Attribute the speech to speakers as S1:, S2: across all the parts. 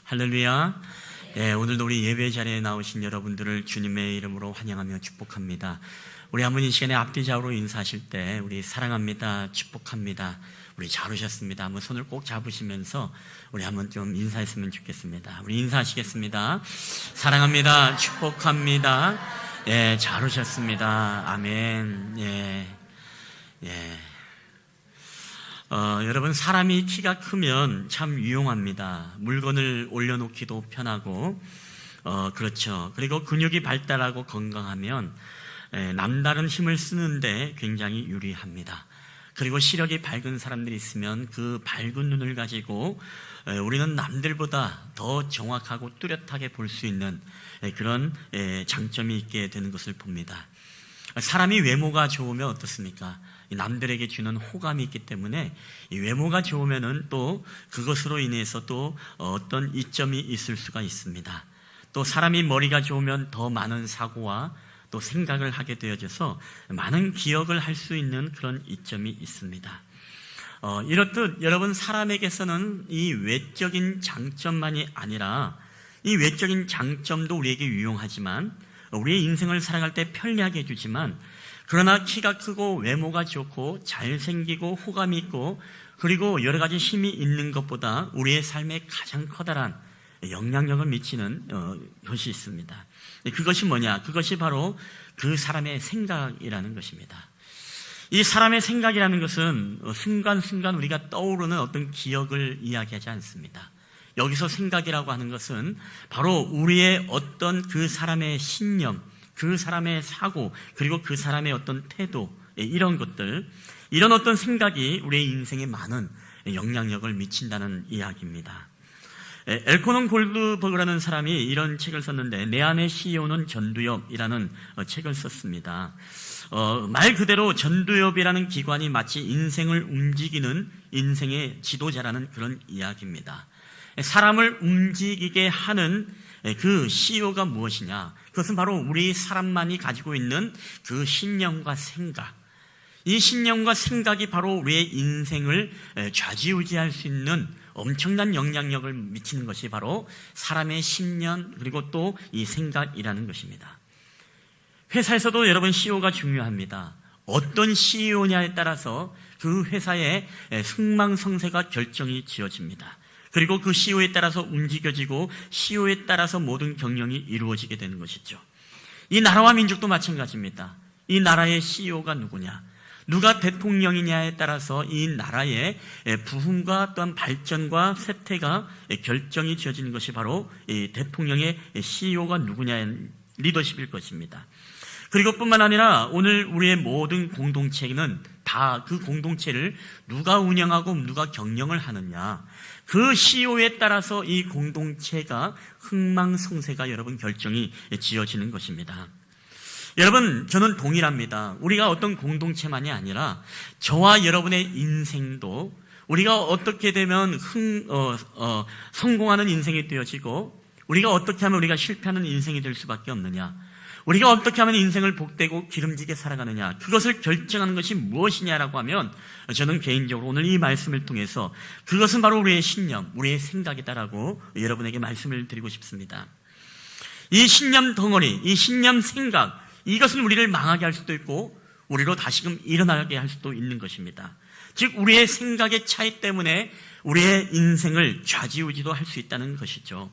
S1: 할렐루야. 오늘도 우리 예배 자리에 나오신 여러분들을 주님의 이름으로 환영하며 축복합니다. 우리 한번 이 시간에 앞뒤좌우로 인사하실 때 우리 사랑합니다, 축복합니다, 우리 잘 오셨습니다 한번 손을 꼭 잡으시면서 우리 한번 좀 인사했으면 좋겠습니다. 우리 인사하시겠습니다. 사랑합니다, 축복합니다. 잘 오셨습니다. 아멘. 여러분, 사람이 키가 크면 참 유용합니다. 물건을 올려놓기도 편하고, 그렇죠. 그리고 근육이 발달하고 건강하면 남다른 힘을 쓰는데 굉장히 유리합니다. 그리고 시력이 밝은 사람들이 있으면 그 밝은 눈을 가지고 우리는 남들보다 더 정확하고 뚜렷하게 볼 수 있는 그런 장점이 있게 되는 것을 봅니다. 사람이 외모가 좋으면 어떻습니까? 남들에게 주는 호감이 있기 때문에 이 외모가 좋으면은 또 그것으로 인해서 또 어떤 이점이 있을 수가 있습니다. 또 사람이 머리가 좋으면 더 많은 사고와 또 생각을 하게 되어져서 많은 기억을 할 수 있는 그런 이점이 있습니다. 이렇듯 여러분, 사람에게서는 이 외적인 장점만이 아니라 이 외적인 장점도 우리에게 유용하지만 우리의 인생을 살아갈 때 편리하게 해주지만, 그러나 키가 크고 외모가 좋고 잘생기고 호감이 있고 그리고 여러 가지 힘이 있는 것보다 우리의 삶에 가장 커다란 영향력을 미치는 것이 있습니다. 그것이 뭐냐? 그것이 바로 그 사람의 생각이라는 것입니다. 이 사람의 생각이라는 것은 순간순간 우리가 떠오르는 어떤 기억을 이야기하지 않습니다. 여기서 생각이라고 하는 것은 바로 우리의 어떤 그 사람의 신념, 그 사람의 사고, 그리고 그 사람의 어떤 태도, 이런 것들, 이런 어떤 생각이 우리의 인생에 많은 영향력을 미친다는 이야기입니다. 엘코넌 골드버그라는 사람이 이런 책을 썼는데, 내 안의 CEO는 전두엽이라는 책을 썼습니다. 말 그대로 전두엽이라는 기관이 마치 인생을 움직이는 인생의 지도자라는 그런 이야기입니다. 사람을 움직이게 하는 그 CEO가 무엇이냐? 그것은 바로 우리 사람만이 가지고 있는 그 신념과 생각. 이 신념과 생각이 바로 우리의 인생을 좌지우지할 수 있는 엄청난 영향력을 미치는 것이 바로 사람의 신념, 그리고 또 이 생각이라는 것입니다. 회사에서도 여러분, CEO가 중요합니다. 어떤 CEO냐에 따라서 그 회사의 흥망성쇠가 결정이 지어집니다. 그리고 그 CEO에 따라서 움직여지고 CEO에 따라서 모든 경영이 이루어지게 되는 것이죠. 이 나라와 민족도 마찬가지입니다. 이 나라의 CEO가 누구냐, 누가 대통령이냐에 따라서 이 나라의 부흥과 또한 발전과 쇠퇴가 결정이 지어지는 것이 바로 이 대통령의 CEO가 누구냐의 리더십일 것입니다. 그리고 뿐만 아니라 오늘 우리의 모든 공동체는 다 그 공동체를 누가 운영하고 누가 경영을 하느냐, 그 CEO에 따라서 이 공동체가 흥망성쇠가 여러분 결정이 지어지는 것입니다. 여러분, 저는 동일합니다. 우리가 어떤 공동체만이 아니라 저와 여러분의 인생도 우리가 어떻게 되면 성공하는 인생이 되어지고 우리가 어떻게 하면 우리가 실패하는 인생이 될 수밖에 없느냐, 우리가 어떻게 하면 인생을 복되고 기름지게 살아가느냐, 그것을 결정하는 것이 무엇이냐라고 하면 저는 개인적으로 오늘 이 말씀을 통해서 그것은 바로 우리의 신념, 우리의 생각이다라고 여러분에게 말씀을 드리고 싶습니다. 이 신념 덩어리, 이 신념 생각, 이것은 우리를 망하게 할 수도 있고 우리로 다시금 일어나게 할 수도 있는 것입니다. 즉, 우리의 생각의 차이 때문에 우리의 인생을 좌지우지도 할 수 있다는 것이죠.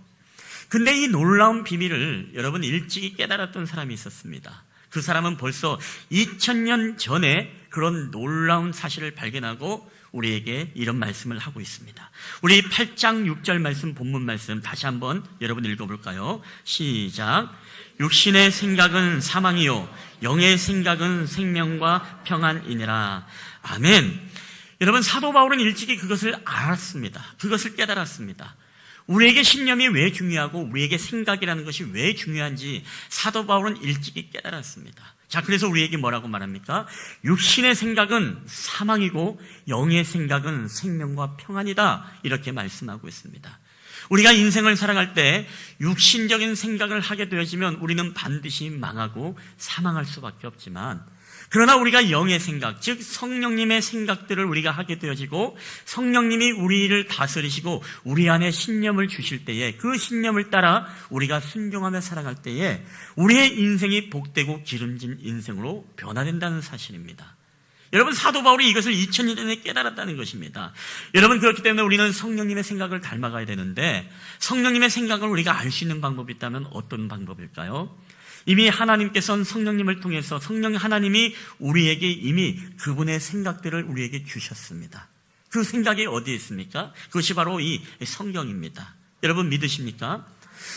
S1: 근데 이 놀라운 비밀을 여러분, 일찍이 깨달았던 사람이 있었습니다. 그 사람은 벌써 2000년 전에 그런 놀라운 사실을 발견하고 우리에게 이런 말씀을 하고 있습니다. 우리 8장 6절 말씀, 본문 말씀 다시 한번 여러분 읽어볼까요? 시작. 육신의 생각은 사망이요 영의 생각은 생명과 평안이니라. 아멘. 여러분, 사도 바울은 일찍이 그것을 알았습니다. 그것을 깨달았습니다. 우리에게 신념이 왜 중요하고 우리에게 생각이라는 것이 왜 중요한지 사도 바울은 일찍이 깨달았습니다. 자, 그래서 우리에게 뭐라고 말합니까? 육신의 생각은 사망이고 영의 생각은 생명과 평안이다, 이렇게 말씀하고 있습니다. 우리가 인생을 살아갈 때 육신적인 생각을 하게 되어지면 우리는 반드시 망하고 사망할 수밖에 없지만, 그러나 우리가 영의 생각, 즉 성령님의 생각들을 우리가 하게 되어지고 성령님이 우리를 다스리시고 우리 안에 신념을 주실 때에 그 신념을 따라 우리가 순종하며 살아갈 때에 우리의 인생이 복되고 기름진 인생으로 변화된다는 사실입니다. 여러분, 사도 바울이 이것을 2000년 전에 깨달았다는 것입니다. 여러분, 그렇기 때문에 우리는 성령님의 생각을 닮아가야 되는데 성령님의 생각을 우리가 알 수 있는 방법이 있다면 어떤 방법일까요? 이미 하나님께서는 성령님을 통해서 성령 하나님이 우리에게 이미 그분의 생각들을 우리에게 주셨습니다. 그 생각이 어디에 있습니까? 그것이 바로 이 성경입니다. 여러분 믿으십니까?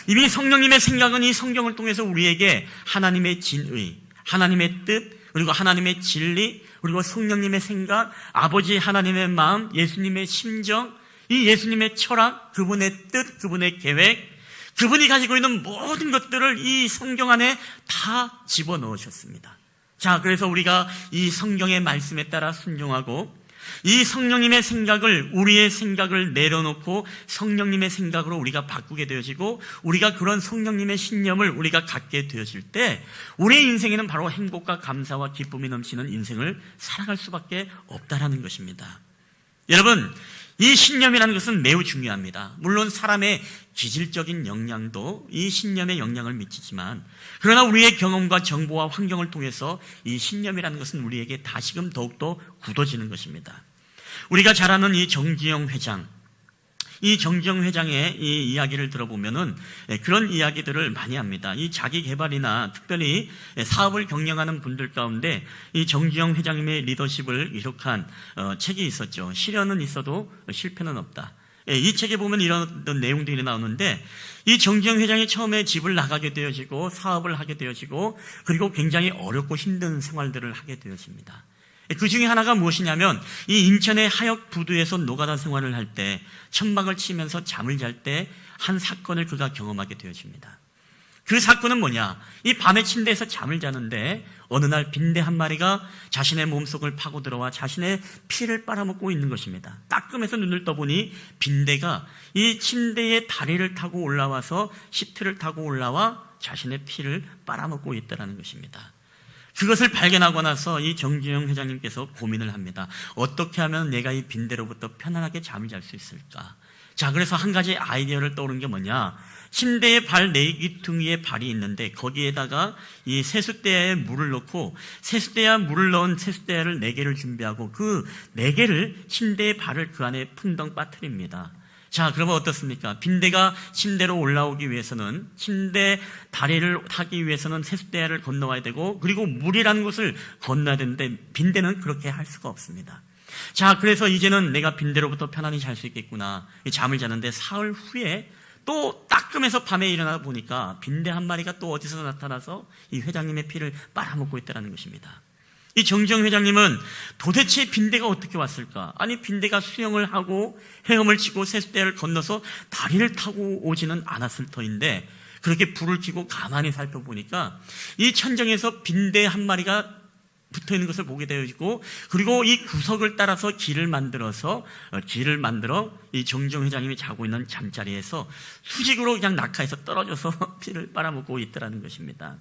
S1: 이미 성령님의 생각은 이 성경을 통해서 우리에게 하나님의 진의, 하나님의 뜻, 그리고 하나님의 진리, 그리고 성령님의 생각, 아버지 하나님의 마음, 예수님의 심정, 이 예수님의 철학, 그분의 뜻, 그분의 계획, 그분이 가지고 있는 모든 것들을 이 성경 안에 다 집어넣으셨습니다. 자, 그래서 우리가 이 성경의 말씀에 따라 순종하고 이 성령님의 생각을, 우리의 생각을 내려놓고 성령님의 생각으로 우리가 바꾸게 되어지고 우리가 그런 성령님의 신념을 우리가 갖게 되어질 때 우리의 인생에는 바로 행복과 감사와 기쁨이 넘치는 인생을 살아갈 수밖에 없다라는 것입니다. 여러분, 이 신념이라는 것은 매우 중요합니다. 물론 사람의 기질적인 역량도 이 신념에 영향을 미치지만 그러나 우리의 경험과 정보와 환경을 통해서 이 신념이라는 것은 우리에게 다시금 더욱더 굳어지는 것입니다. 우리가 잘 아는 이 정지영 회장, 이 정지영 회장의 이 이야기를 들어보면은 그런 이야기들을 많이 합니다. 이 자기 개발이나 특별히 사업을 경영하는 분들 가운데 이 정지영 회장님의 리더십을 기록한 책이 있었죠. 시련은 있어도 실패는 없다. 이 책에 보면 이런 내용들이 나오는데 이 정지영 회장이 처음에 집을 나가게 되어지고 사업을 하게 되어지고 그리고 굉장히 어렵고 힘든 생활들을 하게 되어집니다. 그 중에 하나가 무엇이냐면 이 인천의 하역 부두에서 노가다 생활을 할 때 천막을 치면서 잠을 잘 때 한 사건을 그가 경험하게 되어집니다. 그 사건은 뭐냐? 이 밤에 침대에서 잠을 자는데 어느 날 빈대 한 마리가 자신의 몸속을 파고 들어와 자신의 피를 빨아먹고 있는 것입니다. 따끔해서 눈을 떠보니 빈대가 이 침대의 다리를 타고 올라와서 시트를 타고 올라와 자신의 피를 빨아먹고 있다는 것입니다. 그것을 발견하고 나서 이 정지영 회장님께서 고민을 합니다. 어떻게 하면 내가 이 빈대로부터 편안하게 잠을 잘 수 있을까? 자, 그래서 한 가지 아이디어를 떠오른 게 뭐냐? 침대에 발 네귀퉁이에 발이 있는데 거기에다가 이 세숫대야에 물을 넣고 세숫대야 물을 넣은 세숫대야를 4개를 준비하고 그 4개를 침대의 발을 그 안에 풍덩 빠뜨립니다. 자, 그러면 어떻습니까? 빈대가 침대로 올라오기 위해서는 침대 다리를 타기 위해서는 세숫대야를 건너와야 되고 그리고 물이라는 것을 건너야 되는데 빈대는 그렇게 할 수가 없습니다. 자, 그래서 이제는 내가 빈대로부터 편안히 잘 수 있겠구나. 잠을 자는데 사흘 후에 또 따끔해서 밤에 일어나 보니까 빈대 한 마리가 또 어디서 나타나서 이 회장님의 피를 빨아먹고 있다는 것입니다. 이 정지영 회장님은 도대체 빈대가 어떻게 왔을까? 아니, 빈대가 수영을 하고 헤엄을 치고 세숫대야를 건너서 다리를 타고 오지는 않았을 터인데 그렇게 불을 켜고 가만히 살펴보니까 이 천정에서 빈대 한 마리가 붙어있는 것을 보게 되어지고 그리고 이 구석을 따라서 길을 만들어 이 정지영 회장님이 자고 있는 잠자리에서 수직으로 그냥 낙하해서 떨어져서 피를 빨아먹고 있더라는 것입니다.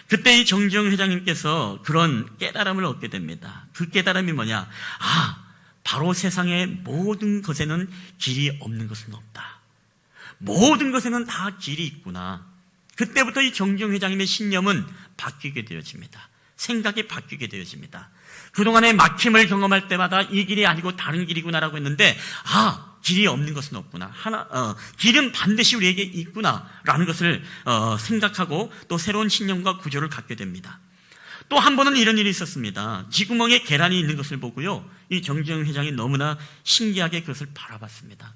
S1: 그때 이 정지영 회장님께서 그런 깨달음을 얻게 됩니다. 그 깨달음이 뭐냐? 바로 세상의 모든 것에는 길이 없는 것은 없다. 모든 것에는 다 길이 있구나. 그때부터 이 정지영 회장님의 신념은 바뀌게 되어집니다. 생각이 바뀌게 되어집니다. 그동안의 막힘을 경험할 때마다 이 길이 아니고 다른 길이구나라고 했는데 길이 없는 것은 없구나. 길은 반드시 우리에게 있구나라는 것을 생각하고 또 새로운 신념과 구조를 갖게 됩니다. 또 한 번은 이런 일이 있었습니다. 쥐구멍에 계란이 있는 것을 보고요. 이 정지영 회장이 너무나 신기하게 그것을 바라봤습니다.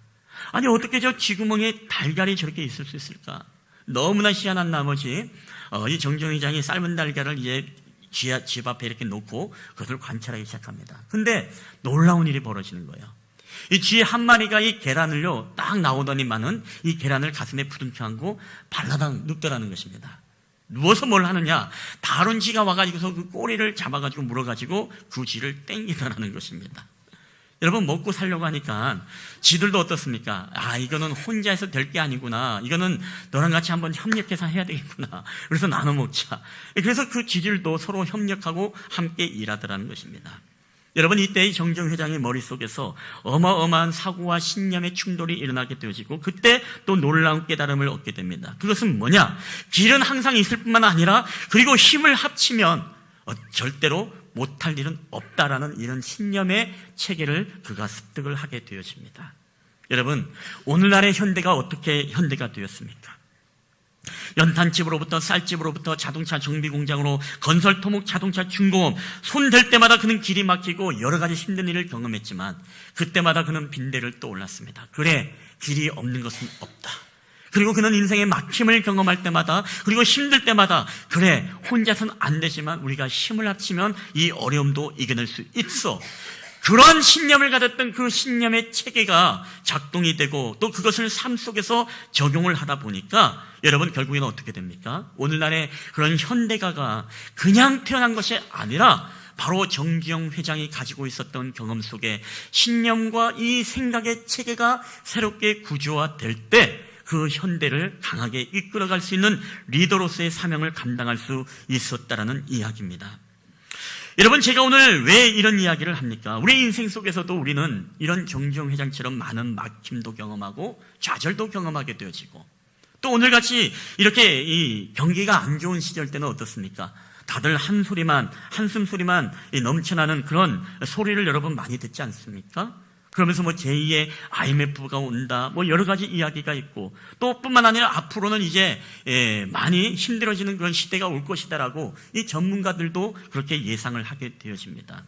S1: 아니, 어떻게 저 쥐구멍에 달걀이 저렇게 있을 수 있을까? 너무나 희한한 나머지 이 정지영 회장이 삶은 달걀을 이제 집 앞에 이렇게 놓고 그것을 관찰하기 시작합니다. 근데 놀라운 일이 벌어지는 거예요. 이 쥐 한 마리가 이 계란을요 딱 나오더니만은 이 계란을 가슴에 부둥켜 안고 발라당 눕더라는 것입니다. 누워서 뭘 하느냐? 다른 쥐가 와가지고서 그 꼬리를 잡아가지고 물어가지고 그 쥐를 땡기더라는 것입니다. 여러분, 먹고 살려고 하니까 지들도 어떻습니까? 아, 이거는 혼자 해서 될 게 아니구나. 이거는 너랑 같이 한번 협력해서 해야 되겠구나. 그래서 나눠 먹자. 그래서 그 지들도 서로 협력하고 함께 일하더라는 것입니다. 여러분, 이때의 정정 회장의 머릿속에서 어마어마한 사고와 신념의 충돌이 일어나게 되어지고, 그때 또 놀라운 깨달음을 얻게 됩니다. 그것은 뭐냐? 길은 항상 있을 뿐만 아니라, 그리고 힘을 합치면 절대로 못할 일은 없다라는 이런 신념의 체계를 그가 습득을 하게 되어집니다. 여러분, 오늘날의 현대가 어떻게 현대가 되었습니까? 연탄집으로부터 쌀집으로부터 자동차 정비공장으로 건설, 토목, 자동차, 중공업, 손 댈 때마다 그는 길이 막히고 여러 가지 힘든 일을 경험했지만 그때마다 그는 빈대를 떠올랐습니다. 그래, 길이 없는 것은 없다. 그리고 그는 인생의 막힘을 경험할 때마다, 그리고 힘들 때마다, 그래, 혼자서는 안 되지만 우리가 힘을 합치면 이 어려움도 이겨낼 수 있어. 그런 신념을 가졌던 그 신념의 체계가 작동이 되고, 또 그것을 삶 속에서 적용을 하다 보니까 여러분, 결국에는 어떻게 됩니까? 오늘날의 그런 현대가가 그냥 태어난 것이 아니라 바로 정기영 회장이 가지고 있었던 경험 속에 신념과 이 생각의 체계가 새롭게 구조화될 때 그 현대를 강하게 이끌어갈 수 있는 리더로서의 사명을 감당할 수 있었다라는 이야기입니다. 여러분, 제가 오늘 왜 이런 이야기를 합니까? 우리 인생 속에서도 우리는 이런 정지용 회장처럼 많은 막힘도 경험하고 좌절도 경험하게 되어지고, 또 오늘같이 이렇게 이 경기가 안 좋은 시절 때는 어떻습니까? 다들 한숨 소리만 넘쳐나는 그런 소리를 여러분 많이 듣지 않습니까? 그러면서 뭐 제2의 IMF가 온다, 뭐 여러 가지 이야기가 있고, 또 뿐만 아니라 앞으로는 이제 많이 힘들어지는 그런 시대가 올 것이다라고 이 전문가들도 그렇게 예상을 하게 되어집니다.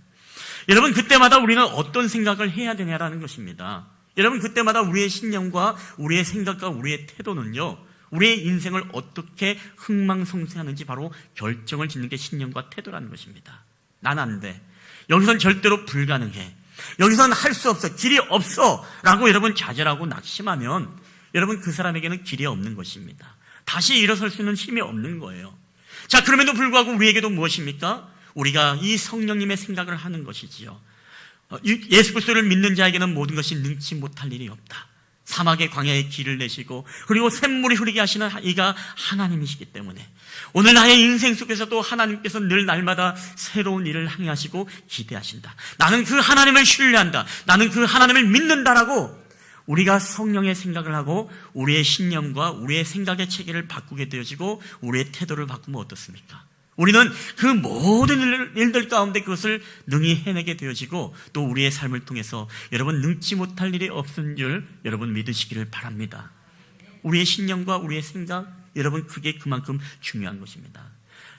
S1: 여러분, 그때마다 우리는 어떤 생각을 해야 되냐라는 것입니다. 여러분, 그때마다 우리의 신념과 우리의 생각과 우리의 태도는요, 우리의 인생을 어떻게 흥망성쇠하는지 바로 결정을 짓는 게 신념과 태도라는 것입니다. 난 안 돼. 여기선 절대로 불가능해. 여기선 할 수 없어. 길이 없어. 라고 여러분 좌절하고 낙심하면 여러분, 그 사람에게는 길이 없는 것입니다. 다시 일어설 수 있는 힘이 없는 거예요. 자, 그럼에도 불구하고 우리에게도 무엇입니까? 우리가 이 성령님의 생각을 하는 것이지요. 예수 그리스도를 믿는 자에게는 모든 것이 능치 못할 일이 없다. 사막의 광야에 길을 내시고, 그리고 샘물이 흐르게 하시는 이가 하나님이시기 때문에 오늘 나의 인생 속에서도 하나님께서 늘 날마다 새로운 일을 행하시고 기대하신다. 나는 그 하나님을 신뢰한다. 나는 그 하나님을 믿는다라고 우리가 성령의 생각을 하고 우리의 신념과 우리의 생각의 체계를 바꾸게 되어지고 우리의 태도를 바꾸면 어떻습니까? 우리는 그 모든 일들 가운데 그것을 능히 해내게 되어지고, 또 우리의 삶을 통해서 여러분, 능치 못할 일이 없은 줄 여러분 믿으시기를 바랍니다. 우리의 신념과 우리의 생각, 여러분, 그게 그만큼 중요한 것입니다.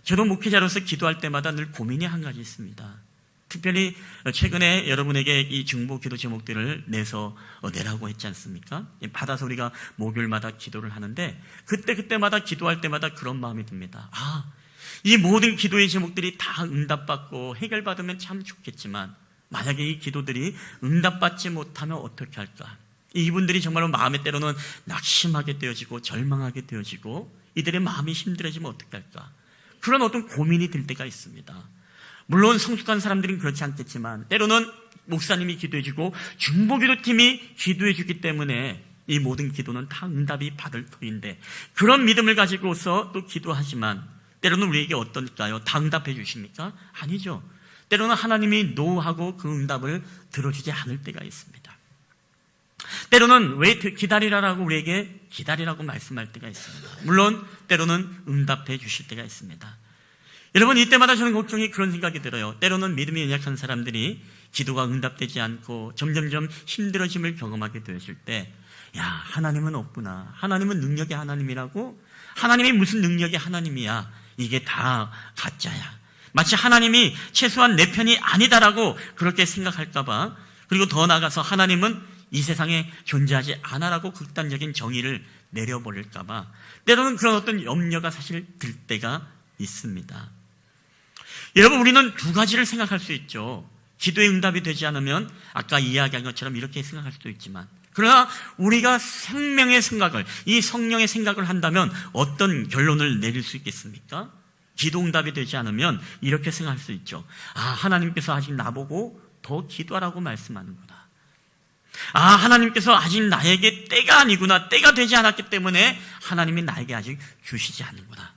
S1: 저도 목회자로서 기도할 때마다 늘 고민이 한 가지 있습니다. 특별히 최근에 여러분에게 이 중보 기도 제목들을 내라고 했지 않습니까? 받아서 우리가 목요일마다 기도를 하는데, 그때마다 기도할 때마다 그런 마음이 듭니다. 이 모든 기도의 제목들이 다 응답받고 해결받으면 참 좋겠지만, 만약에 이 기도들이 응답받지 못하면 어떻게 할까? 이분들이 정말로 마음에 때로는 낙심하게 되어지고 절망하게 되어지고 이들의 마음이 힘들어지면 어떻게 할까? 그런 어떤 고민이 들 때가 있습니다. 물론 성숙한 사람들은 그렇지 않겠지만 때로는 목사님이 기도해주고 중보기도팀이 기도해주기 때문에 이 모든 기도는 다 응답이 받을 터인데, 그런 믿음을 가지고서 또 기도하지만 때로는 우리에게 어떨까요? 다 응답해 주십니까? 아니죠. 때로는 하나님이 노하고 그 응답을 들어주지 않을 때가 있습니다. 때로는 왜 기다리라라고 우리에게 기다리라고 말씀할 때가 있습니다. 물론 때로는 응답해 주실 때가 있습니다. 여러분, 이때마다 저는 걱정이 그런 생각이 들어요. 때로는 믿음이 연약한 사람들이 기도가 응답되지 않고 점점점 힘들어짐을 경험하게 되었을 때, 야, 하나님은 없구나. 하나님은 능력의 하나님이라고? 하나님이 무슨 능력의 하나님이야? 이게 다 가짜야. 마치 하나님이 최소한 내 편이 아니다라고 그렇게 생각할까봐, 그리고 더 나아가서 하나님은 이 세상에 존재하지 않아라고 극단적인 정의를 내려버릴까봐 때로는 그런 어떤 염려가 사실 들 때가 있습니다. 여러분, 우리는 두 가지를 생각할 수 있죠. 기도의 응답이 되지 않으면 아까 이야기한 것처럼 이렇게 생각할 수도 있지만, 그러나 우리가 생명의 생각을, 이 성령의 생각을 한다면 어떤 결론을 내릴 수 있겠습니까? 기도 응답이 되지 않으면 이렇게 생각할 수 있죠. 하나님께서 아직 나보고 더 기도하라고 말씀하는 거다. 하나님께서 아직 나에게 때가 아니구나, 때가 되지 않았기 때문에 하나님이 나에게 아직 주시지 않는구나.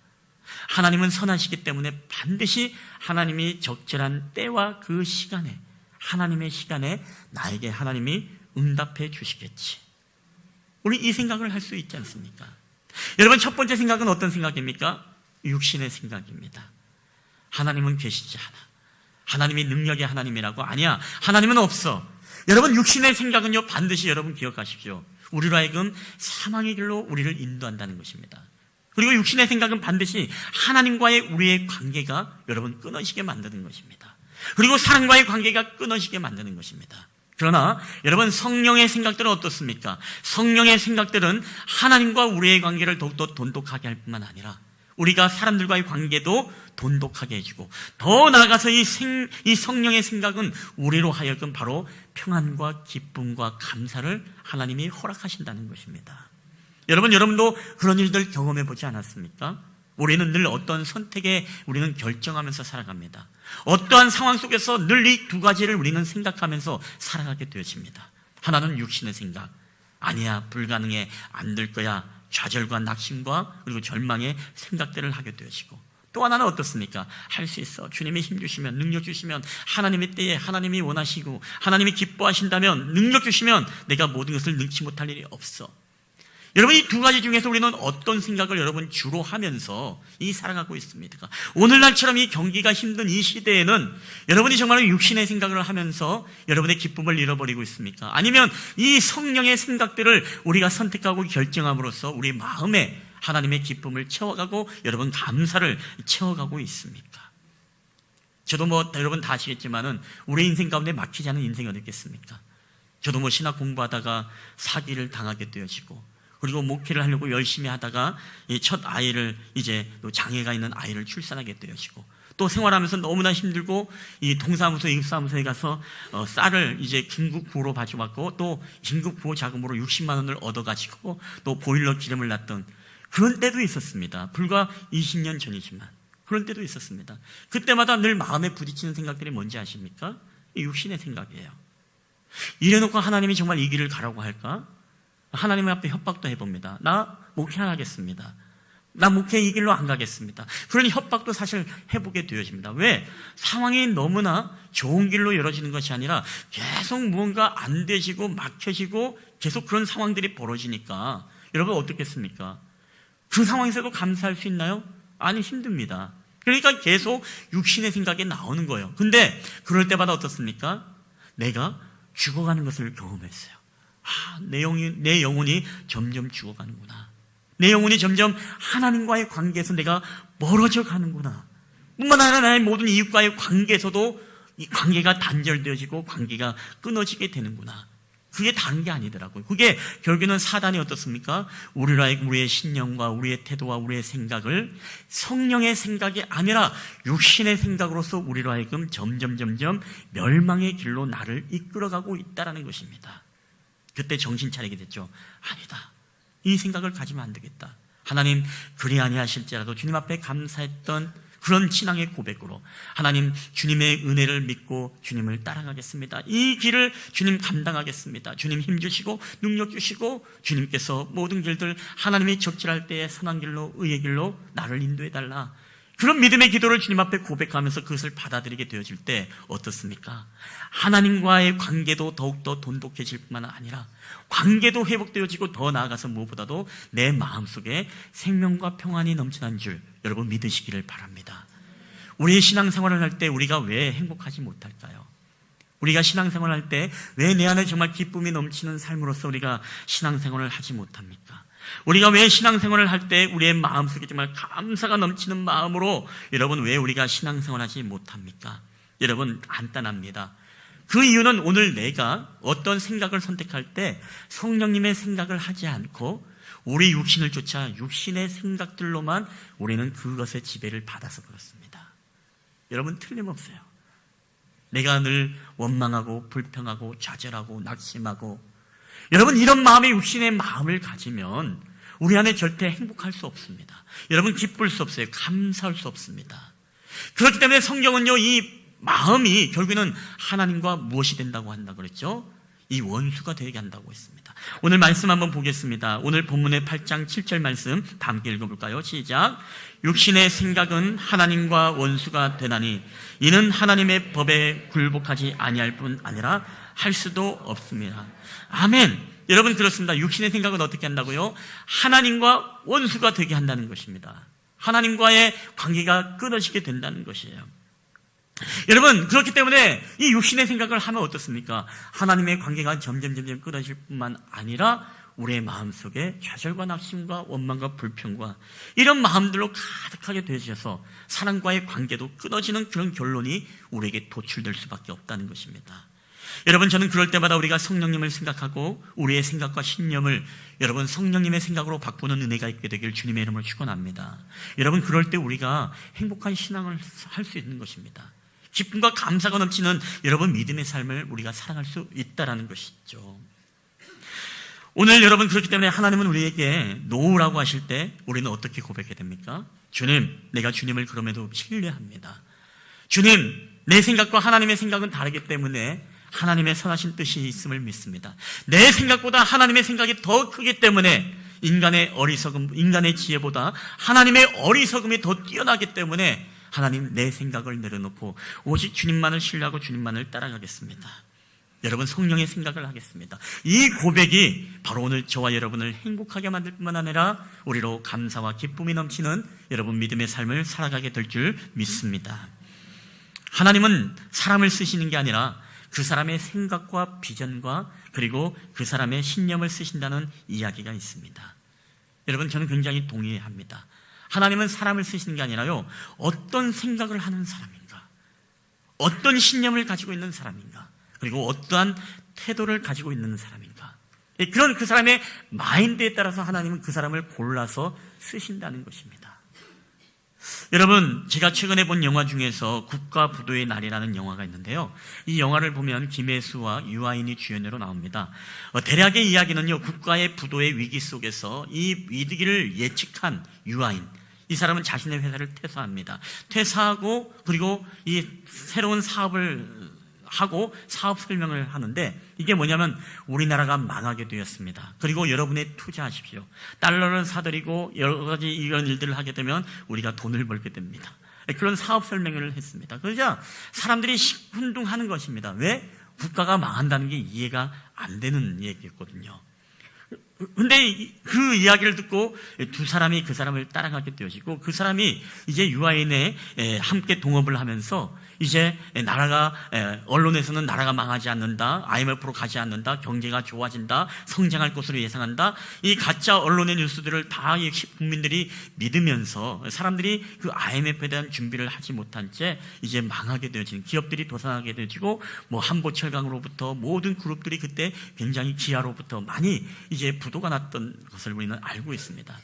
S1: 하나님은 선하시기 때문에 반드시 하나님이 적절한 때와 그 시간에, 하나님의 시간에 나에게 하나님이 응답해 주시겠지. 우리 이 생각을 할 수 있지 않습니까? 여러분, 첫 번째 생각은 어떤 생각입니까? 육신의 생각입니다. 하나님은 계시지 않아. 하나님이 능력의 하나님이라고? 아니야. 하나님은 없어. 여러분, 육신의 생각은요, 반드시 여러분 기억하십시오. 우리로 하여금 사망의 길로 우리를 인도한다는 것입니다. 그리고 육신의 생각은 반드시 하나님과의 우리의 관계가 여러분 끊어지게 만드는 것입니다. 그리고 사랑과의 관계가 끊어지게 만드는 것입니다. 그러나 여러분, 성령의 생각들은 어떻습니까? 성령의 생각들은 하나님과 우리의 관계를 더욱더 돈독하게 할 뿐만 아니라 우리가 사람들과의 관계도 돈독하게 해주고, 더 나아가서 이 성령의 생각은 우리로 하여금 바로 평안과 기쁨과 감사를 하나님이 허락하신다는 것입니다. 여러분도 그런 일들 경험해 보지 않았습니까? 우리는 늘 어떤 선택에 우리는 결정하면서 살아갑니다. 어떠한 상황 속에서 늘 이 두 가지를 우리는 생각하면서 살아가게 되어집니다. 하나는 육신의 생각. 아니야, 불가능해, 안 될 거야. 좌절과 낙심과 그리고 절망의 생각들을 하게 되어지고, 또 하나는 어떻습니까? 할 수 있어. 주님이 힘 주시면, 능력 주시면, 하나님의 때에 하나님이 원하시고 하나님이 기뻐하신다면, 능력 주시면 내가 모든 것을 능치 못할 일이 없어. 여러분, 이 두 가지 중에서 우리는 어떤 생각을 여러분 주로 하면서 살아가고 있습니까? 오늘날처럼 이 경기가 힘든 이 시대에는 여러분이 정말 육신의 생각을 하면서 여러분의 기쁨을 잃어버리고 있습니까? 아니면 이 성령의 생각들을 우리가 선택하고 결정함으로써 우리 마음에 하나님의 기쁨을 채워가고 여러분 감사를 채워가고 있습니까? 저도 여러분 다 아시겠지만은 우리 인생 가운데 막히지 않은 인생이 어디 있겠습니까? 저도 신학 공부하다가 사기를 당하게 되어지고, 그리고 목회를 하려고 열심히 하다가 첫 아이를, 이제 또 장애가 있는 아이를 출산하게 되어지고, 또 생활하면서 너무나 힘들고 이 동사무소, 임사무소에 가서 쌀을 이제 긴급 구호로 가져왔고, 또 긴급 구호 자금으로 60만 원을 얻어가지고 또 보일러 기름을 놨던 그런 때도 있었습니다. 불과 20년 전이지만 그런 때도 있었습니다. 그때마다 늘 마음에 부딪히는 생각들이 뭔지 아십니까? 육신의 생각이에요. 이래놓고 하나님이 정말 이 길을 가라고 할까? 하나님 앞에 협박도 해봅니다. 나 목회 안 하겠습니다. 나 목회 이 길로 안 가겠습니다. 그런 협박도 사실 해보게 되어집니다. 왜? 상황이 너무나 좋은 길로 열어지는 것이 아니라 계속 무언가 안 되시고 막혀지고 계속 그런 상황들이 벌어지니까 여러분 어떻겠습니까? 그 상황에서도 감사할 수 있나요? 아니, 힘듭니다. 그러니까 계속 육신의 생각이 나오는 거예요. 근데 그럴 때마다 어떻습니까? 내가 죽어가는 것을 경험했어요. 내 영혼이 점점 죽어가는구나. 내 영혼이 점점 하나님과의 관계에서 내가 멀어져 가는구나. 뿐만 아니라 나의 모든 이웃과의 관계에서도 이 관계가 단절되어지고 관계가 끊어지게 되는구나. 그게 다른 게 아니더라고요. 그게 결국에는 사단이 어떻습니까? 우리의 신념과 우리의 태도와 우리의 생각을 성령의 생각이 아니라 육신의 생각으로서 우리로 하여금 점점 멸망의 길로 나를 이끌어가고 있다는 것입니다. 그때 정신 차리게 됐죠. 아니다. 이 생각을 가지면 안 되겠다. 하나님, 그리 아니하실지라도 주님 앞에 감사했던 그런 신앙의 고백으로 하나님, 주님의 은혜를 믿고 주님을 따라가겠습니다. 이 길을 주님 감당하겠습니다. 주님 힘 주시고 능력 주시고 주님께서 모든 길들 하나님이 적절할 때에 선한 길로, 의의 길로 나를 인도해달라. 그런 믿음의 기도를 주님 앞에 고백하면서 그것을 받아들이게 되어질 때 어떻습니까? 하나님과의 관계도 더욱더 돈독해질 뿐만 아니라 관계도 회복되어지고, 더 나아가서 무엇보다도 내 마음속에 생명과 평안이 넘치는 줄 여러분 믿으시기를 바랍니다. 우리의 신앙생활을 할 때 우리가 왜 행복하지 못할까요? 우리가 신앙생활을 할 때 왜 내 안에 정말 기쁨이 넘치는 삶으로서 우리가 신앙생활을 하지 못합니까? 우리가 왜 신앙생활을 할 때 우리의 마음속에 정말 감사가 넘치는 마음으로 여러분 왜 우리가 신앙생활을 하지 못합니까? 여러분 간단합니다. 그 이유는 오늘 내가 어떤 생각을 선택할 때 성령님의 생각을 하지 않고 우리 육신을 쫓아 육신의 생각들로만 우리는 그것의 지배를 받아서 그렇습니다. 여러분 틀림없어요. 내가 늘 원망하고 불평하고 좌절하고 낙심하고, 여러분 이런 마음의 육신의 마음을 가지면 우리 안에 절대 행복할 수 없습니다. 여러분 기쁠 수 없어요. 감사할 수 없습니다. 그렇기 때문에 성경은요, 이 마음이 결국에는 하나님과 무엇이 된다고 한다고 그랬죠? 이 원수가 되게 한다고 했습니다. 오늘 말씀 한번 보겠습니다. 오늘 본문의 8장 7절 말씀 다 함께 읽어볼까요? 시작. 육신의 생각은 하나님과 원수가 되나니 이는 하나님의 법에 굴복하지 아니할 뿐 아니라 할 수도 없습니다. 아멘. 여러분 그렇습니다. 육신의 생각은 어떻게 한다고요? 하나님과 원수가 되게 한다는 것입니다. 하나님과의 관계가 끊어지게 된다는 것이에요. 여러분 그렇기 때문에 이 육신의 생각을 하면 어떻습니까? 하나님의 관계가 점점 끊어질 뿐만 아니라 우리의 마음속에 좌절과 낙심과 원망과 불평과 이런 마음들로 가득하게 되셔서 사람과의 관계도 끊어지는 그런 결론이 우리에게 도출될 수밖에 없다는 것입니다. 여러분 저는 그럴 때마다 우리가 성령님을 생각하고 우리의 생각과 신념을 여러분 성령님의 생각으로 바꾸는 은혜가 있게 되길 주님의 이름으로 축원합니다. 여러분 그럴 때 우리가 행복한 신앙을 할 수 있는 것입니다. 기쁨과 감사가 넘치는 여러분 믿음의 삶을 우리가 살아갈 수 있다는 것이죠. 오늘 여러분 그렇기 때문에 하나님은 우리에게 놓으라고 하실 때 우리는 어떻게 고백해야 됩니까? 주님, 내가 주님을 그럼에도 신뢰합니다. 주님, 내 생각과 하나님의 생각은 다르기 때문에 하나님의 선하신 뜻이 있음을 믿습니다. 내 생각보다 하나님의 생각이 더 크기 때문에 인간의 어리석음, 인간의 지혜보다 하나님의 어리석음이 더 뛰어나기 때문에 하나님 내 생각을 내려놓고 오직 주님만을 신뢰하고 주님만을 따라가겠습니다. 여러분 성령의 생각을 하겠습니다. 이 고백이 바로 오늘 저와 여러분을 행복하게 만들 뿐만 아니라 우리로 감사와 기쁨이 넘치는 여러분 믿음의 삶을 살아가게 될 줄 믿습니다. 하나님은 사람을 쓰시는 게 아니라 그 사람의 생각과 비전과 그리고 그 사람의 신념을 쓰신다는 이야기가 있습니다. 여러분 저는 굉장히 동의합니다. 하나님은 사람을 쓰시는 게 아니라요, 어떤 생각을 하는 사람인가, 어떤 신념을 가지고 있는 사람인가, 그리고 어떠한 태도를 가지고 있는 사람인가, 그런 그 사람의 마인드에 따라서 하나님은 그 사람을 골라서 쓰신다는 것입니다. 여러분 제가 최근에 본 영화 중에서 국가부도의 날이라는 영화가 있는데요, 이 영화를 보면 김혜수와 유아인이 주연으로 나옵니다. 대략의 이야기는요, 국가의 부도의 위기 속에서 이 위기를 예측한 유아인, 이 사람은 자신의 회사를 퇴사합니다. 퇴사하고 그리고 이 새로운 사업을 하고 사업 설명을 하는데 이게 뭐냐면 우리나라가 망하게 되었습니다. 그리고 여러분이 투자하십시오. 달러를 사들이고 여러 가지 이런 일들을 하게 되면 우리가 돈을 벌게 됩니다. 그런 사업 설명을 했습니다. 그러자 사람들이 시큰둥하는 것입니다. 왜? 국가가 망한다는 게 이해가 안 되는 얘기였거든요. 근데 그 이야기를 듣고 두 사람이 그 사람을 따라가게 되어지고 그 사람이 이제 유아인에 함께 동업을 하면서 이제 나라가 언론에서는 나라가 망하지 않는다, IMF로 가지 않는다, 경제가 좋아진다, 성장할 것으로 예상한다, 이 가짜 언론의 뉴스들을 다 국민들이 믿으면서 사람들이 그 IMF에 대한 준비를 하지 못한 채 이제 망하게 되어지는, 기업들이 도산하게 되어지고 뭐 한보철강으로부터 모든 그룹들이 그때 굉장히 기아로부터 많이 이제 부도가 났던 것을 우리는 알고 있습니다.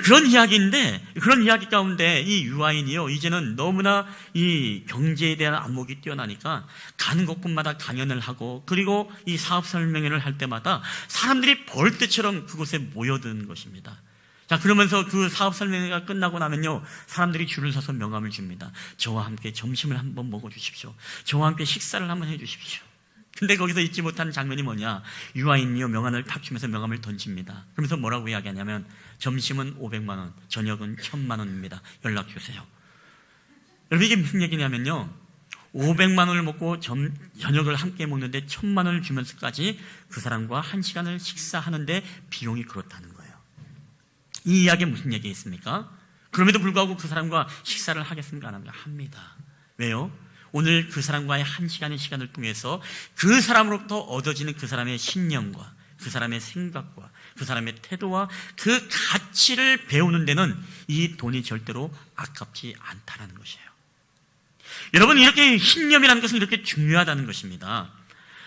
S1: 그런 이야기인데, 그런 이야기 가운데 이 유아인이요, 이제는 너무나 이 경제에 대한 안목이 뛰어나니까 가는 곳곳마다 강연을 하고 그리고 이 사업 설명회를 할 때마다 사람들이 벌떼처럼 그곳에 모여드는 것입니다. 자, 그러면서 그 사업 설명회가 끝나고 나면요, 사람들이 줄을 서서 명함을 줍니다. 저와 함께 점심을 한번 먹어주십시오. 저와 함께 식사를 한번 해주십시오. 근데 거기서 잊지 못하는 장면이 뭐냐, 유아인이요 명함을 탁 주면서 명함을 던집니다. 그러면서 뭐라고 이야기하냐면 점심은 500만 원, 저녁은 1000만 원입니다. 연락 주세요. 여러분 이게 무슨 얘기냐면요, 500만 원을 먹고 저녁을 함께 먹는데 1000만 원을 주면서까지 그 사람과 1시간을 식사하는데 비용이 그렇다는 거예요. 이 이야기에 무슨 얘기 있습니까? 그럼에도 불구하고 그 사람과 식사를 하겠습니까? 안 합니다. 왜요? 오늘 그 사람과의 1시간의 시간을 통해서 그 사람으로부터 얻어지는 그 사람의 신념과 그 사람의 생각과 그 사람의 태도와 그 가치를 배우는 데는 이 돈이 절대로 아깝지 않다는 것이에요. 여러분 이렇게 신념이라는 것은 이렇게 중요하다는 것입니다.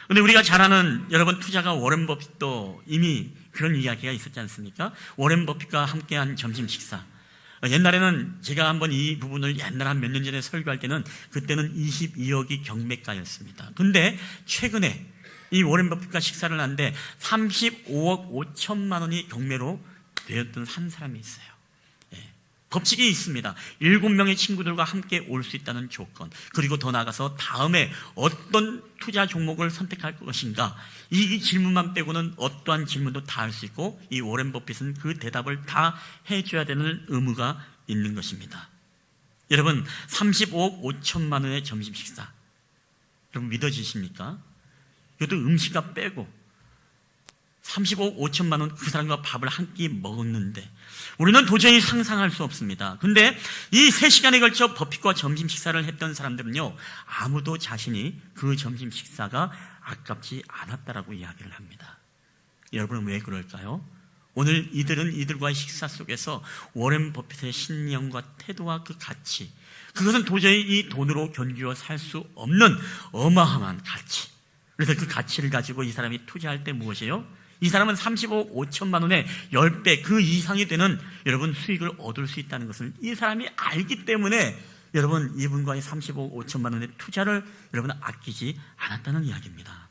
S1: 그런데 우리가 잘 아는 여러분 투자가 워렌 버핏도 이미 그런 이야기가 있었지 않습니까? 워렌 버핏과 함께한 점심 식사, 옛날에는 제가 한번 이 부분을 옛날 한 몇 년 전에 설교할 때는 그때는 22억이 경매가였습니다. 근데 최근에 이 워렌 버핏과 식사를 하는데 35억 5천만 원이 경매로 되었던 한 사람이 있어요. 법칙이 있습니다. 7명의 친구들과 함께 올 수 있다는 조건, 그리고 더 나아가서 다음에 어떤 투자 종목을 선택할 것인가, 이 질문만 빼고는 어떠한 질문도 다 할 수 있고, 이 워렌 버핏은 그 대답을 다 해줘야 되는 의무가 있는 것입니다. 여러분, 35억 5천만 원의 점심 식사, 여러분 믿어지십니까? 이것도 음식값 빼고 35억 5천만 원 그 사람과 밥을 한 끼 먹었는데 우리는 도저히 상상할 수 없습니다. 근데 이 3시간에 걸쳐 버핏과 점심 식사를 했던 사람들은요, 아무도 자신이 그 점심 식사가 아깝지 않았다라고 이야기를 합니다. 여러분은 왜 그럴까요? 오늘 이들은 이들과의 식사 속에서 워렌 버핏의 신념과 태도와 그 가치, 그것은 도저히 이 돈으로 견디어 살 수 없는 어마어마한 가치. 그래서 그 가치를 가지고 이 사람이 투자할 때 무엇이에요? 이 사람은 35억 5천만 원의 10배 그 이상이 되는 여러분 수익을 얻을 수 있다는 것을 이 사람이 알기 때문에 여러분 이분과의 35억 5천만 원의 투자를 여러분 아끼지 않았다는 이야기입니다.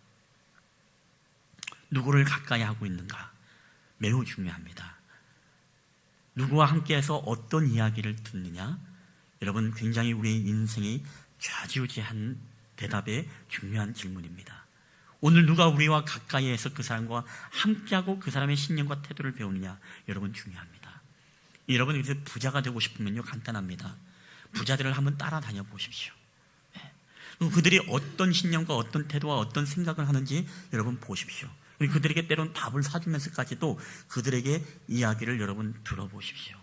S1: 누구를 가까이 하고 있는가? 매우 중요합니다. 누구와 함께해서 어떤 이야기를 듣느냐? 여러분 굉장히 우리의 인생이 좌지우지한 대답의 중요한 질문입니다. 오늘 누가 우리와 가까이해서 그 사람과 함께하고 그 사람의 신념과 태도를 배우느냐, 여러분 중요합니다. 여러분 이제 부자가 되고 싶으면요, 간단합니다. 부자들을 한번 따라다녀 보십시오. 그들이 어떤 신념과 어떤 태도와 어떤 생각을 하는지 여러분 보십시오. 그들에게 때론 밥을 사주면서까지도 그들에게 이야기를 여러분 들어보십시오.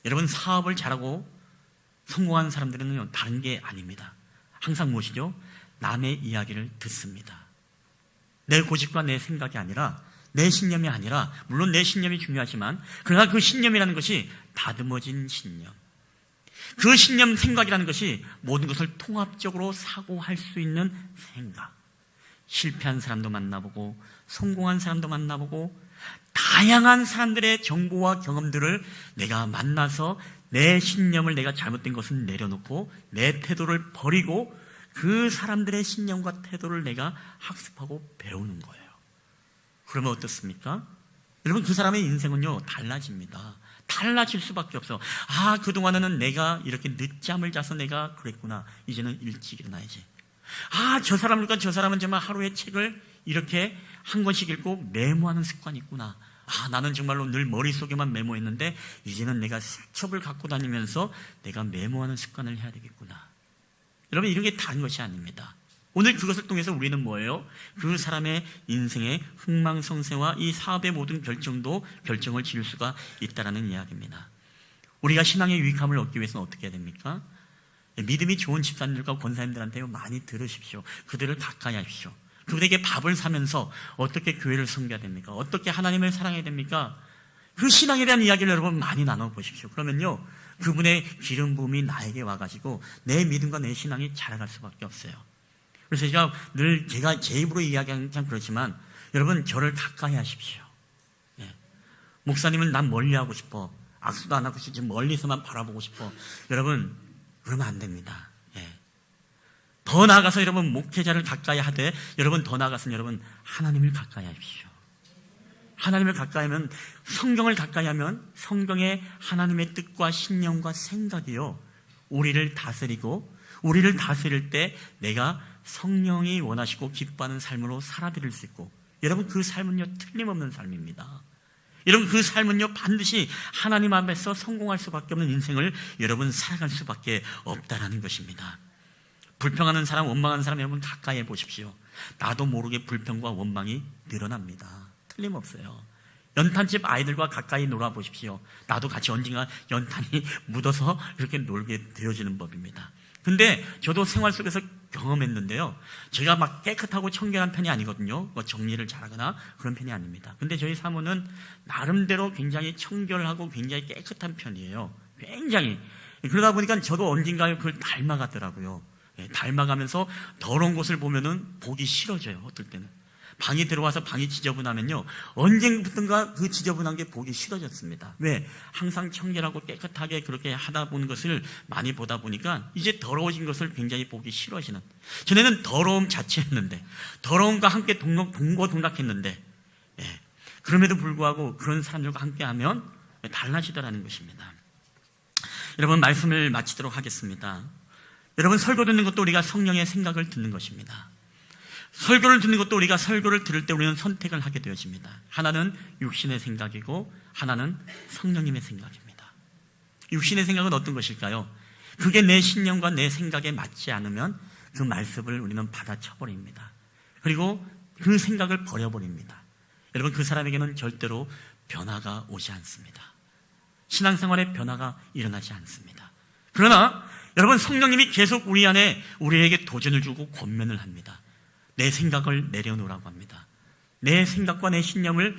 S1: 여러분 사업을 잘하고 성공한 사람들은 다른 게 아닙니다. 항상 무엇이죠? 남의 이야기를 듣습니다. 내 고집과 내 생각이 아니라, 내 신념이 아니라, 물론 내 신념이 중요하지만 그러나 그 신념이라는 것이 다듬어진 신념, 그 신념 생각이라는 것이 모든 것을 통합적으로 사고할 수 있는 생각. 실패한 사람도 만나보고 성공한 사람도 만나보고 다양한 사람들의 정보와 경험들을 내가 만나서 내 신념을, 내가 잘못된 것은 내려놓고 내 태도를 버리고 그 사람들의 신념과 태도를 내가 학습하고 배우는 거예요. 그러면 어떻습니까? 여러분 그 사람의 인생은요 달라집니다. 달라질 수밖에 없어. 아, 그동안에는 내가 이렇게 늦잠을 자서 내가 그랬구나. 이제는 일찍 일어나야지. 아, 저 사람은 정말 하루에 책을 이렇게 한 권씩 읽고 메모하는 습관이 있구나. 아, 나는 정말로 늘 머릿속에만 메모했는데 이제는 내가 수첩을 갖고 다니면서 내가 메모하는 습관을 해야 되겠구나. 여러분 이런 게 다른 것이 아닙니다. 오늘 그것을 통해서 우리는 뭐예요? 그 사람의 인생의 흥망성쇠와 이 사업의 모든 결정을 지을 수가 있다는 이야기입니다. 우리가 신앙의 유익함을 얻기 위해서는 어떻게 해야 됩니까? 믿음이 좋은 집사님들과 권사님들한테 많이 들으십시오. 그들을 가까이 하십시오. 그들에게 밥을 사면서 어떻게 교회를 섬겨야 됩니까? 어떻게 하나님을 사랑해야 됩니까? 그 신앙에 대한 이야기를 여러분 많이 나눠보십시오. 그러면요, 그분의 기름 부음이 나에게 와가지고 내 믿음과 내 신앙이 자라갈 수밖에 없어요. 그래서 제가 제 입으로 이야기하는 참 그렇지만 여러분 저를 가까이 하십시오. 예. 목사님은 난 멀리하고 싶어. 악수도 안 하고 싶지, 멀리서만 바라보고 싶어. 여러분 그러면 안 됩니다. 예. 더 나아가서 여러분 목회자를 가까이 하되, 여러분 더 나아가서는 여러분 하나님을 가까이 하십시오. 하나님을 가까이 하면, 성경을 가까이 하면 성경의 하나님의 뜻과 신념과 생각이요 우리를 다스리고, 우리를 다스릴 때 내가 성령이 원하시고 기뻐하는 삶으로 살아드릴 수 있고, 여러분 그 삶은요 틀림없는 삶입니다. 여러분 그 삶은요 반드시 하나님 앞에서 성공할 수밖에 없는 인생을 여러분 살아갈 수밖에 없다라는 것입니다. 불평하는 사람, 원망하는 사람 여러분 가까이 해보십시오. 나도 모르게 불평과 원망이 늘어납니다. 틀림없어요. 연탄집 아이들과 가까이 놀아보십시오. 나도 같이 언젠가 연탄이 묻어서 이렇게 놀게 되어지는 법입니다. 근데 저도 생활 속에서 경험했는데요, 제가 막 깨끗하고 청결한 편이 아니거든요. 뭐 정리를 잘하거나 그런 편이 아닙니다. 근데 저희 사모는 나름대로 굉장히 청결하고 굉장히 깨끗한 편이에요. 굉장히. 그러다 보니까 저도 언젠가 그걸 닮아가더라고요. 닮아가면서 더러운 곳을 보면은 보기 싫어져요. 어떨 때는 방에 들어와서 방이 지저분하면요 언젠부턴가 그 지저분한 게 보기 싫어졌습니다. 왜? 항상 청결하고 깨끗하게 그렇게 하다 보는 것을 많이 보다 보니까 이제 더러워진 것을 굉장히 보기 싫어지는, 전에는 더러움 자체였는데, 더러움과 함께 동고동락했는데, 그럼에도 불구하고 그런 사람들과 함께하면 달라지더라는 것입니다. 여러분, 말씀을 마치도록 하겠습니다. 여러분, 설교 듣는 것도 우리가 성령의 생각을 듣는 것입니다. 설교를 듣는 것도 우리가 설교를 들을 때 우리는 선택을 하게 되어집니다. 하나는 육신의 생각이고 하나는 성령님의 생각입니다. 육신의 생각은 어떤 것일까요? 그게 내 신념과 내 생각에 맞지 않으면 그 말씀을 우리는 받아쳐버립니다. 그리고 그 생각을 버려버립니다. 여러분, 그 사람에게는 절대로 변화가 오지 않습니다. 신앙생활에 변화가 일어나지 않습니다. 그러나 여러분, 성령님이 계속 우리 안에 우리에게 도전을 주고 권면을 합니다. 내 생각을 내려놓으라고 합니다. 내 생각과 내 신념을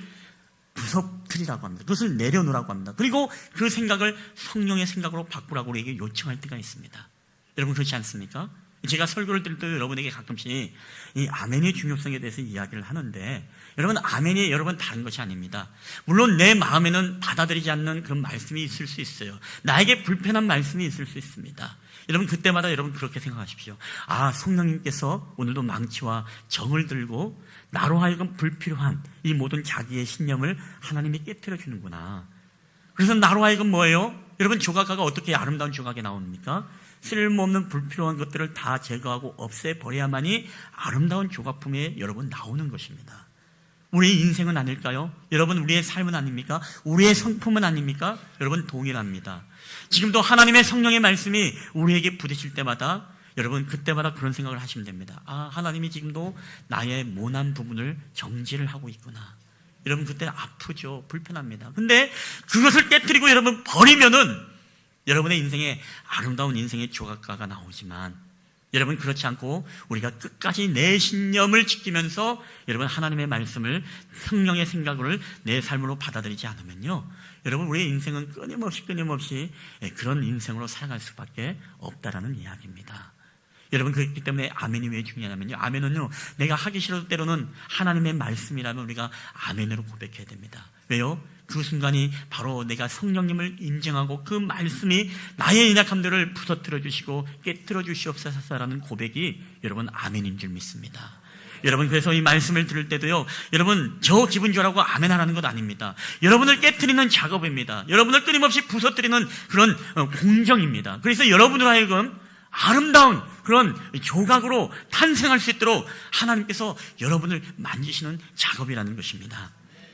S1: 부서뜨리라고 합니다. 그것을 내려놓으라고 합니다. 그리고 그 생각을 성령의 생각으로 바꾸라고 우리에게 요청할 때가 있습니다. 여러분, 그렇지 않습니까? 제가 설교를 들을 때 여러분에게 가끔씩 이 아멘의 중요성에 대해서 이야기를 하는데, 여러분, 아멘이 여러분 다른 것이 아닙니다. 물론 내 마음에는 받아들이지 않는 그런 말씀이 있을 수 있어요. 나에게 불편한 말씀이 있을 수 있습니다. 여러분, 그때마다 여러분 그렇게 생각하십시오. 아, 성령님께서 오늘도 망치와 정을 들고 나로 하여금 불필요한 이 모든 자기의 신념을 하나님이 깨트려 주는구나. 그래서 나로 하여금 뭐예요? 여러분, 조각가가 어떻게 아름다운 조각이 나옵니까? 쓸모없는 불필요한 것들을 다 제거하고 없애버려야만이 아름다운 조각품에 여러분 나오는 것입니다. 우리의 인생은 아닐까요? 여러분, 우리의 삶은 아닙니까? 우리의 성품은 아닙니까? 여러분, 동일합니다. 지금도 하나님의 성령의 말씀이 우리에게 부딪힐 때마다 여러분, 그때마다 그런 생각을 하시면 됩니다. 아, 하나님이 지금도 나의 모난 부분을 정지를 하고 있구나. 여러분, 그때 아프죠. 불편합니다. 근데 그것을 깨트리고 여러분 버리면은 여러분의 인생에 아름다운 인생의 조각가가 나오지만, 여러분, 그렇지 않고 우리가 끝까지 내 신념을 지키면서 여러분 하나님의 말씀을 성령의 생각을 내 삶으로 받아들이지 않으면요, 여러분, 우리의 인생은 끊임없이 그런 인생으로 살아갈 수밖에 없다라는 이야기입니다. 여러분, 그렇기 때문에 아멘이 왜 중요하냐면요, 아멘은요, 내가 하기 싫어도 때로는 하나님의 말씀이라면 우리가 아멘으로 고백해야 됩니다. 왜요? 그 순간이 바로 내가 성령님을 인정하고 그 말씀이 나의 연약함들을 부서뜨려 주시고 깨뜨려 주시옵소서라는 고백이 여러분 아멘인 줄 믿습니다. 여러분, 그래서 이 말씀을 들을 때도요, 여러분, 저 기분 좋으라고 아멘 하라는 것 아닙니다. 여러분을 깨트리는 작업입니다. 여러분을 끊임없이 부서뜨리는 그런 공정입니다. 그래서 여러분으로 하여금 아름다운 그런 조각으로 탄생할 수 있도록 하나님께서 여러분을 만지시는 작업이라는 것입니다.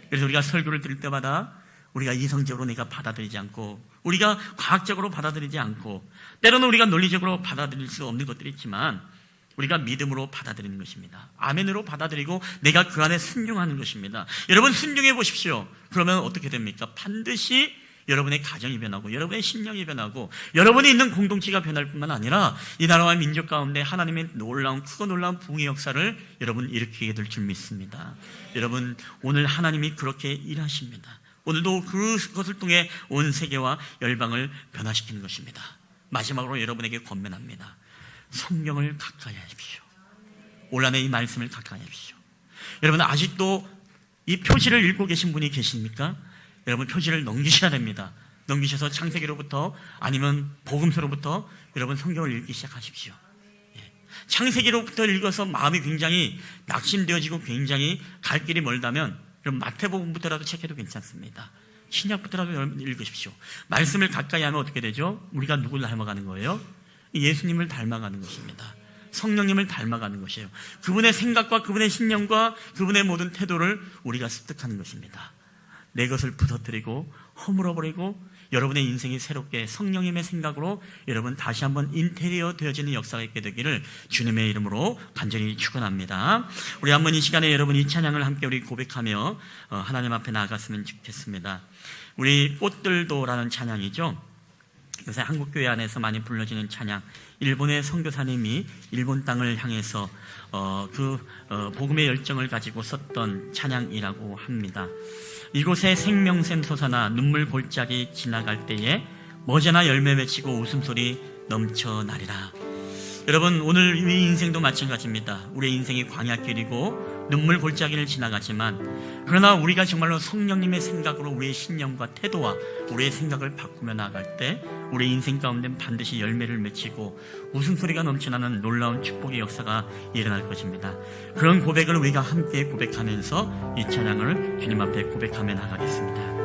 S1: 그래서 우리가 설교를 들을 때마다 우리가 이성적으로 내가 받아들이지 않고, 우리가 과학적으로 받아들이지 않고, 때로는 우리가 논리적으로 받아들일 수 없는 것들이 있지만 우리가 믿음으로 받아들이는 것입니다. 아멘으로 받아들이고 내가 그 안에 순종하는 것입니다. 여러분, 순종해 보십시오. 그러면 어떻게 됩니까? 반드시 여러분의 가정이 변하고 여러분의 신령이 변하고 여러분이 있는 공동체가 변할 뿐만 아니라 이 나라와 민족 가운데 하나님의 크고 놀라운 부흥의 역사를 여러분 일으키게 될 줄 믿습니다. 여러분, 오늘 하나님이 그렇게 일하십니다. 오늘도 그것을 통해 온 세계와 열방을 변화시키는 것입니다. 마지막으로 여러분에게 권면합니다. 성경을 가까이 하십시오. 올 한해 이 말씀을 가까이 하십시오. 여러분, 아직도 이 표지를 읽고 계신 분이 계십니까? 여러분, 표지를 넘기셔야 됩니다. 넘기셔서 창세기로부터 아니면 복음서로부터 여러분 성경을 읽기 시작하십시오. 창세기로부터 읽어서 마음이 굉장히 낙심되어지고 굉장히 갈 길이 멀다면 그럼 마태복음부터라도 책해도 괜찮습니다. 신약부터라도 여러분 읽으십시오. 말씀을 가까이 하면 어떻게 되죠? 우리가 누구를 닮아가는 거예요? 예수님을 닮아가는 것입니다. 성령님을 닮아가는 것이에요. 그분의 생각과 그분의 신념과 그분의 모든 태도를 우리가 습득하는 것입니다. 내 것을 부서뜨리고 허물어버리고 여러분의 인생이 새롭게 성령님의 생각으로 여러분 다시 한번 인테리어 되어지는 역사가 있게 되기를 주님의 이름으로 간절히 축원합니다. 우리 한번 이 시간에 여러분 이 찬양을 함께 우리 고백하며 하나님 앞에 나아갔으면 좋겠습니다. 우리 꽃들도라는 찬양이죠. 요새 한국교회 안에서 많이 불러지는 찬양, 일본의 선교사님이 일본 땅을 향해서 복음의 열정을 가지고 썼던 찬양이라고 합니다. 이곳에 생명샘 솟아나 눈물 골짜기 지나갈 때에 머지나 열매 맺히고 웃음소리 넘쳐나리라. 여러분, 오늘 우리 인생도 마찬가지입니다. 우리의 인생이 광야길이고 눈물 골짜기를 지나가지만, 그러나 우리가 정말로 성령님의 생각으로 우리의 신념과 태도와 우리의 생각을 바꾸며 나아갈 때 우리 인생 가운데 반드시 열매를 맺히고 웃음소리가 넘쳐나는 놀라운 축복의 역사가 일어날 것입니다. 그런 고백을 우리가 함께 고백하면서 이 찬양을 주님 앞에 고백하며 나가겠습니다.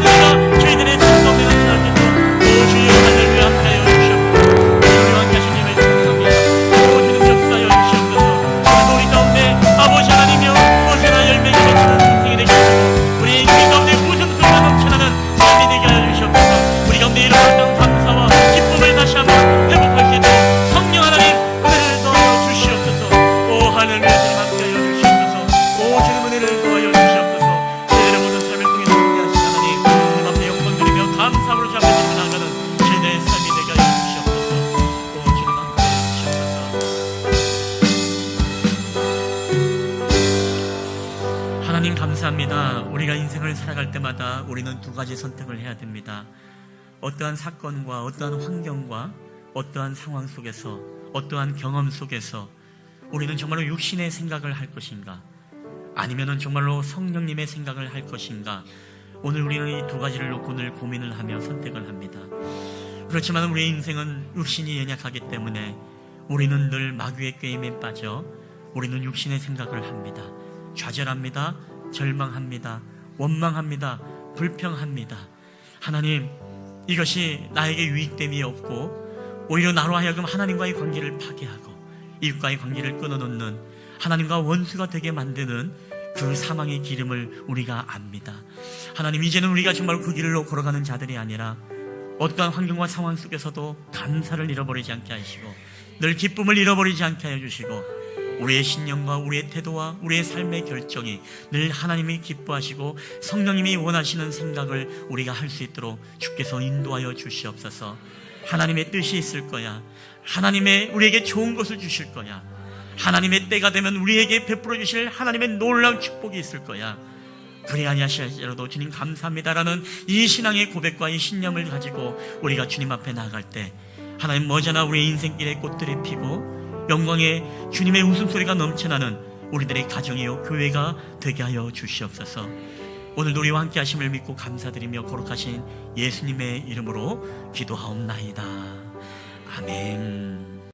S1: 하시느니라 저희들의 삶 가운데 나타날 때도 오 주여 하늘을 함께하여 주시옵소서. 우리와 함께 하신 님을 찬양합니다. 오 주님 역사하여 주시옵소서. 오늘 우리 가운데 아버지 하나님이여 무엇이나 열매가 맺히는 인생이 되시옵소서. 우리 인생 가운데 웃음소리가 넘쳐나는 삶이 되게 하여 주시옵소서. 우리 가운데 일어났던 감사와 기쁨을 다시 한번 회복할 수 있도록 성령 하나님 은혜를 더하여 주시옵소서. 오 하늘을 주님 함께하여 주시옵소서. 오 주님 은혜를 더하여 주시옵소서. 저희들의 모든 삶을 통해 함께하신 하나님 주님 앞에 영광 드리며 감사함으로 주 앞에 드리며 나아가는 저희들의 삶이 되게 하여 주시옵소서. 오 주님 함께하여 주시옵소서. 하나님 감사합니다. 우리가 인생을 살아갈 때마다 우리는 두 가지 선택을 해야 됩니다. 어떠한 사건과 어떠한 환경과 어떠한 상황 속에서 어떠한 경험 속에서 우리는 정말로 육신의 생각을 할 것인가 아니면은 정말로 성령님의 생각을 할 것인가. 오늘 우리는 이 두 가지를 놓고 늘 고민을 하며 선택을 합니다. 그렇지만 우리의 인생은 육신이 연약하기 때문에 우리는 늘 마귀의 꾀임에 빠져 우리는 육신의 생각을 합니다. 좌절합니다. 절망합니다. 원망합니다. 불평합니다. 하나님, 이것이 나에게 유익됨이 없고 오히려 나로 하여금 하나님과의 관계를 파괴하고 이웃과의 관계를 끊어놓는, 하나님과 원수가 되게 만드는 그 사망의 기름을 우리가 압니다. 하나님, 이제는 우리가 정말 그 길로 걸어가는 자들이 아니라 어떠한 환경과 상황 속에서도 감사를 잃어버리지 않게 하시고 늘 기쁨을 잃어버리지 않게 하여 주시고 우리의 신념과 우리의 태도와 우리의 삶의 결정이 늘 하나님이 기뻐하시고 성령님이 원하시는 생각을 우리가 할 수 있도록 주께서 인도하여 주시옵소서. 하나님의 뜻이 있을 거야. 하나님의 우리에게 좋은 것을 주실 거야. 하나님의 때가 되면 우리에게 베풀어 주실 하나님의 놀라운 축복이 있을 거야. 그리 아니하실지라도 주님 감사합니다라는 이 신앙의 고백과 이 신념을 가지고 우리가 주님 앞에 나아갈 때 하나님 머지않아 우리의 인생길에 꽃들이 피고 영광의 주님의 웃음소리가 넘쳐나는 우리들의 가정이요 교회가 되게 하여 주시옵소서. 오늘도 우리와 함께 하심을 믿고 감사드리며 거룩하신 예수님의 이름으로 기도하옵나이다. 아멘.